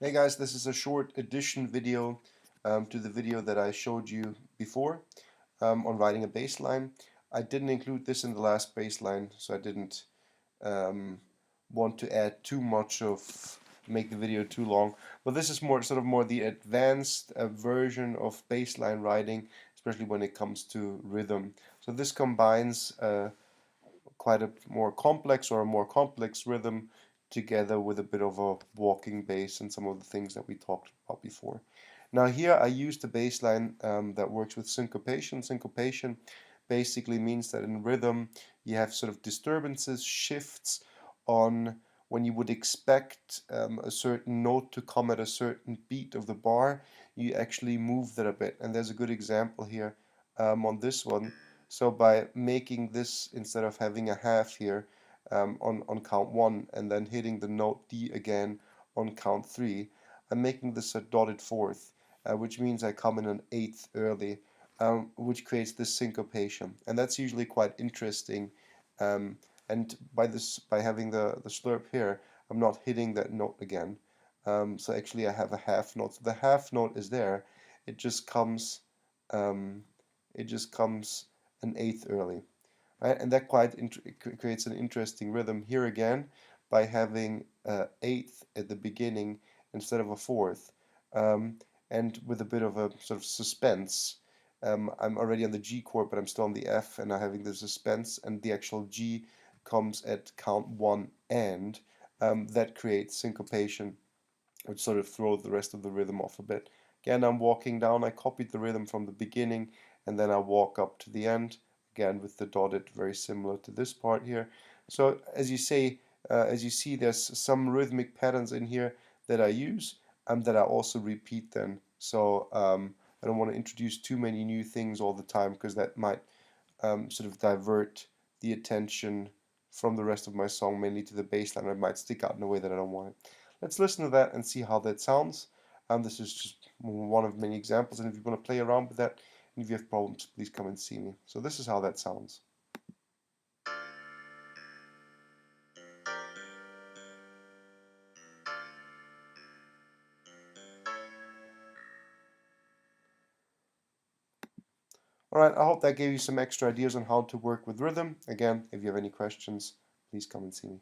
Hey guys, this is a short addition video to the video that I showed you before on writing a bass line. I didn't include this in the last bass line, so I didn't um, want to add too much of make the video too long. But this is more the advanced version of bass line writing, especially when it comes to rhythm. So this combines quite a more complex rhythm together with a bit of a walking bass and some of the things that we talked about before. Now here I used a bass line that works with syncopation. Syncopation basically means that in rhythm you have sort of disturbances, shifts on when you would expect a certain note to come at a certain beat of the bar, you actually move that a bit. And there's a good example here on this one. So by making this, instead of having a half here on count 1 and then hitting the note D again on count 3, I'm making this a dotted fourth, which means I come in an eighth early, which creates this syncopation. And that's usually quite interesting. And by having the slurp here, I'm not hitting that note again. So actually I have a half note. So the half note is there. It just comes um, it just comes an eighth early, right? And that creates an interesting rhythm here again by having eighth at the beginning instead of a fourth, um, and with a bit of a sort of suspense. I'm already on the G chord, but I'm still on the F, and I'm having the suspense, and the actual G comes at count 1 and that creates syncopation, which sort of throws the rest of the rhythm off a bit. Again, I'm walking down, I copied the rhythm from the beginning, and then I walk up to the end, again with the dotted, very similar to this part here. So as you see, there's some rhythmic patterns in here that I use and that I also repeat then. So I don't want to introduce too many new things all the time because that might sort of divert the attention from the rest of my song, mainly to the bass line. It might stick out in a way that I don't want it. Let's listen to that and see how that sounds. This is just one of many examples, and if you want to play around with that, and if you have problems, please come and see me. So this is how that sounds. Alright, I hope that gave you some extra ideas on how to work with rhythm. Again, if you have any questions, please come and see me.